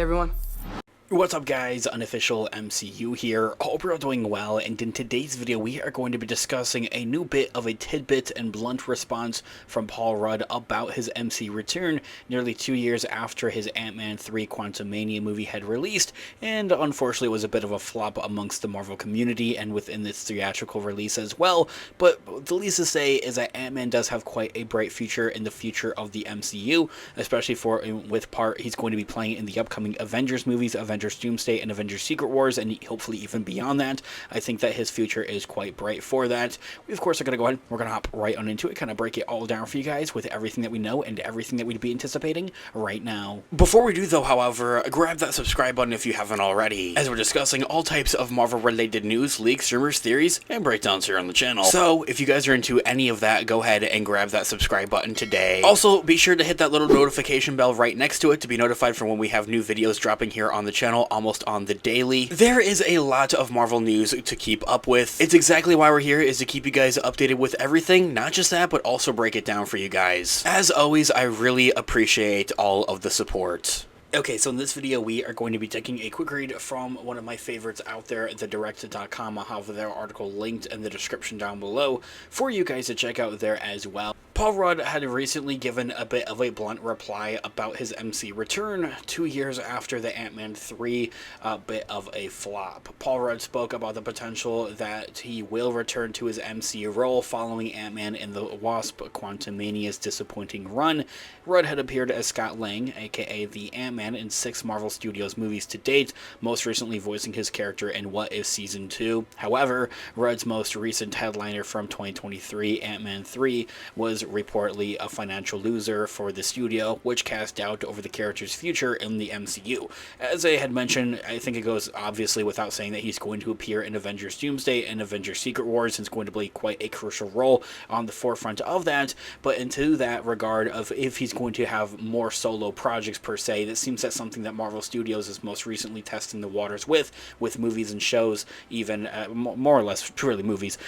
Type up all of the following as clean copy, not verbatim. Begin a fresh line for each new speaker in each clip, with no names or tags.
everyone.
What's up guys, Unofficial MCU here. Hope you're all doing well, and in today's video we are going to be discussing a new bit of a tidbit and blunt response from Paul Rudd about his MC return nearly 2 years after his Ant-Man 3 Quantumania movie had released, and unfortunately was a bit of a flop amongst the Marvel community and within its theatrical release as well. But the least to say is that Ant-Man does have quite a bright future in the future of the MCU, especially with part he's going to be playing in the upcoming Avengers movies, Avengers Doomsday and Avengers Secret Wars, and hopefully even beyond that. I think that his future is quite bright for that. We of course are going to go ahead, we're going to hop right on into it, kind of break it all down for you guys with everything that we know and everything that we'd be anticipating right now. Before we do though, however, grab that subscribe button if you haven't already, as we're discussing all types of Marvel related news, leaks, rumors, theories, and breakdowns here on the channel. So if you guys are into any of that, go ahead and grab that subscribe button today. Also, be sure to hit that little notification bell right next to it to be notified for when we have new videos dropping here on the channel almost on the daily. There is a lot of Marvel news to keep up with. It's exactly why we're here, is to keep you guys updated with everything, not just that, but also break it down for you guys. As always, I really appreciate all of the support. Okay, so in this video, we are going to be taking a quick read from one of my favorites out there, thedirect.com. I'll have their article linked in the description down below for you guys to check out there as well. Paul Rudd had recently given a bit of a blunt reply about his MC return 2 years after the Ant-Man 3 bit of a flop. Paul Rudd spoke about the potential that he will return to his MC role following Ant-Man in the Wasp Quantumania's disappointing run. Rudd had appeared as Scott Lang, aka the Ant-Man, in 6 Marvel Studios movies to date, most recently voicing his character in What If Season 2. However, Rudd's most recent headliner from 2023, Ant-Man 3, was reportedly a financial loser for the studio, which cast doubt over the character's future in the MCU. As I had mentioned, I think it goes obviously without saying that he's going to appear in Avengers Doomsday and Avengers Secret Wars, and it's going to play quite a crucial role on the forefront of that. But into that regard of if he's going to have more solo projects per se, that seems that's something that Marvel Studios is most recently testing the waters with movies and shows, even more or less truly movies,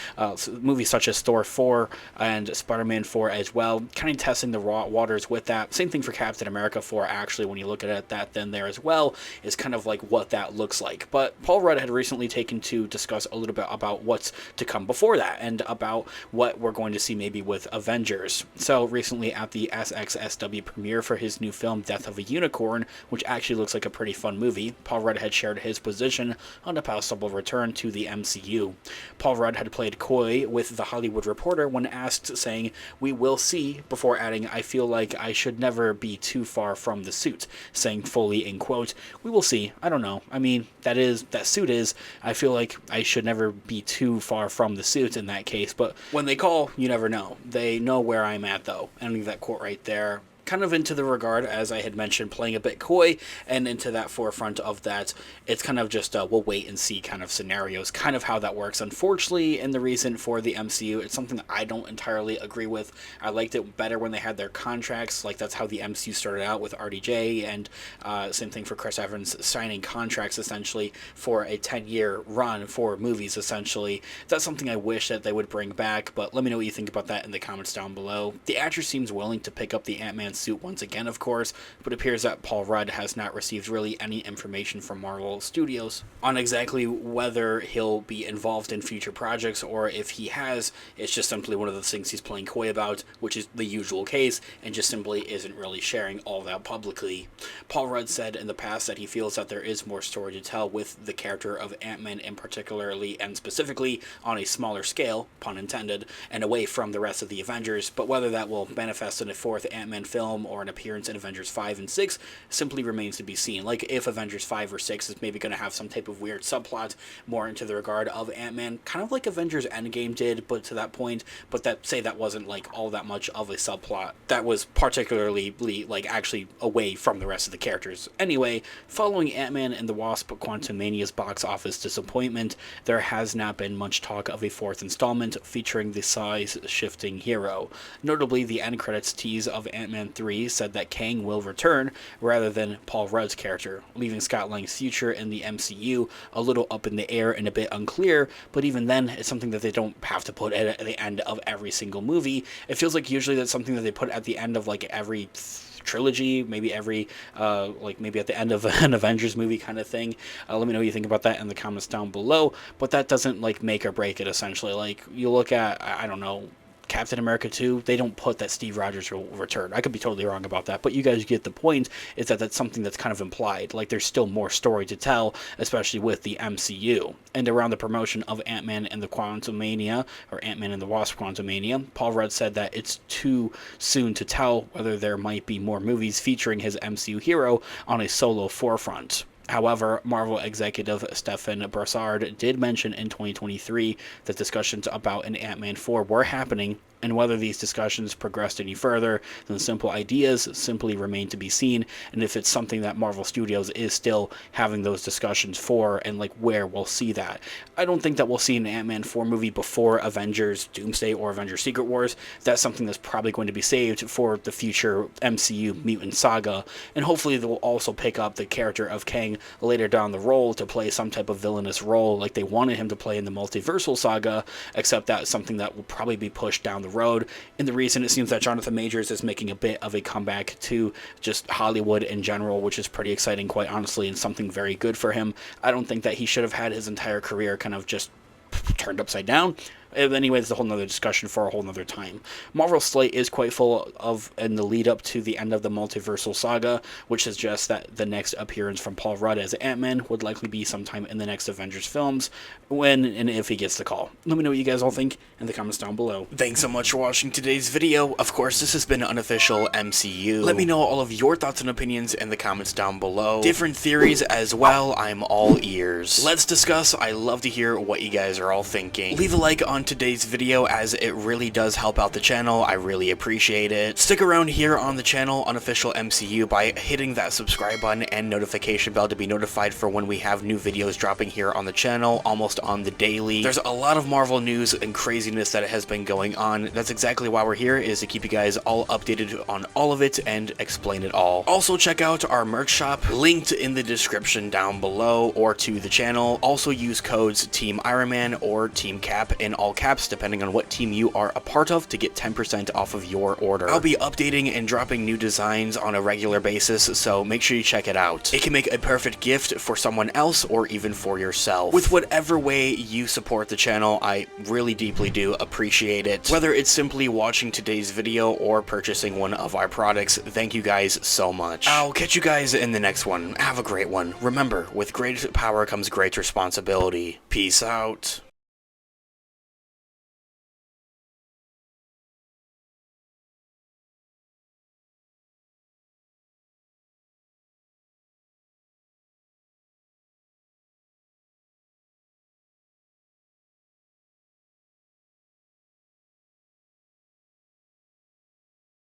movies such as Thor 4 and Spider-Man 4 as well, kind of testing the raw waters with that. Same thing for Captain America 4, actually, when you look at it, that then there as well is kind of like what that looks like. But Paul Rudd had recently taken to discuss a little bit about what's to come before that and about what we're going to see maybe with Avengers. So recently at the SXSW premiere for his new film Death of a Unicorn, which actually looks like a pretty fun movie, Paul Rudd had shared his position on a possible return to the MCU. Paul Rudd had played coy with The Hollywood Reporter when asked, saying, "We will see," before adding, "I feel like I should never be too far from the suit," saying fully in quote, "We will see. I don't know. I mean, that suit is, I feel like I should never be too far from the suit in that case, but when they call, you never know. They know where I'm at though." Ending that quote right there. Kind of into the regard, as I had mentioned, playing a bit coy, and into that forefront of that, it's kind of just we'll wait and see kind of scenarios, kind of how that works. Unfortunately, in the reason for the MCU, it's something that I don't entirely agree with. I liked it better when they had their contracts, like that's how the MCU started out with RDJ, and same thing for Chris Evans signing contracts essentially for a 10-year run for movies essentially. That's something I wish that they would bring back, but let me know what you think about that in the comments down below. The actor seems willing to pick up the Ant-Man suit once again, of course, but it appears that Paul Rudd has not received really any information from Marvel Studios on exactly whether he'll be involved in future projects, or if he has, it's just simply one of the things he's playing coy about, which is the usual case, and just simply isn't really sharing all that publicly. Paul Rudd said in the past that he feels that there is more story to tell with the character of Ant-Man, in particularly and specifically on a smaller scale, pun intended, and away from the rest of the Avengers, but whether that will manifest in a 4th Ant-Man film or an appearance in Avengers 5 and 6 simply remains to be seen. Like if Avengers 5 or 6 is maybe going to have some type of weird subplot more into the regard of Ant-Man, kind of like Avengers Endgame did, but to that point, but that wasn't like all that much of a subplot. That was particularly like actually away from the rest of the characters. Anyway, following Ant-Man and the Wasp Quantumania's box office disappointment, there has not been much talk of a 4th installment featuring the size-shifting hero. Notably, the end credits tease of Ant-Man 3 said that Kang will return rather than Paul Rudd's character, leaving Scott Lang's future in the MCU a little up in the air and a bit unclear, but even then, it's something that they don't have to put at the end of every single movie. It feels like usually that's something that they put at the end of like every trilogy, maybe every like maybe at the end of an Avengers movie kind of thing. Let me know what you think about that in the comments down below. But that doesn't like make or break it. Essentially, like you look at, I don't know, Captain America 2, they don't put that Steve Rogers will return. I could be totally wrong about that, but you guys get the point, is that that's something that's kind of implied. Like, there's still more story to tell, especially with the MCU. And around the promotion of Antman and the Quantumania, or Antman and the Wasp Quantumania, Paul Rudd said that it's too soon to tell whether there might be more movies featuring his MCU hero on a solo forefront. However, Marvel executive Stephen Brassard did mention in 2023 that discussions about an Ant-Man 4 were happening, and whether these discussions progressed any further than simple ideas simply remain to be seen, and if it's something that Marvel Studios is still having those discussions for, and like where we'll see that. I don't think that we'll see an Ant-Man 4 movie before Avengers Doomsday or Avengers Secret Wars. That's something that's probably going to be saved for the future MCU mutant saga, and hopefully they'll also pick up the character of Kang later down the road to play some type of villainous role like they wanted him to play in the multiversal saga, except that's something that will probably be pushed down the road. And the reason it seems that Jonathan Majors is making a bit of a comeback to just Hollywood in general, which is pretty exciting, quite honestly, and something very good for him. I don't think that he should have had his entire career kind of just turned upside down. Anyway, it's a whole nother discussion for a whole nother time. Marvel's slate is quite full of, in the lead up to the end of the multiversal saga, which suggests that the next appearance from Paul Rudd as Ant-Man would likely be sometime in the next Avengers films, when and if he gets the call. Let me know what you guys all think in the comments down below. Thanks so much for watching today's video. Of course, this has been Unofficial MCU. Let me know all of your thoughts and opinions in the comments down below. Different theories as well, I'm all ears. Let's discuss. I love to hear what you guys are all thinking. Leave a like on today's video, as it really does help out the channel. I really appreciate it. Stick around here on the channel, Unofficial MCU, by hitting that subscribe button and notification bell to be notified for when we have new videos dropping here on the channel, almost on the daily. There's a lot of Marvel news and craziness that has been going on. That's exactly why we're here, is to keep you guys all updated on all of it and explain it all. Also, check out our merch shop, linked in the description down below, or to the channel. Also use codes Team Iron Man or Team Cap in all caps, depending on what team you are a part of, to get 10% off of your order. I'll be updating and dropping new designs on a regular basis, so make sure you check it out. It can make a perfect gift for someone else or even for yourself. With whatever way you support the channel, I really deeply do appreciate it. Whether it's simply watching today's video or purchasing one of our products, thank you guys so much. I'll catch you guys in the next one. Have a great one. Remember, with great power comes great responsibility. Peace out.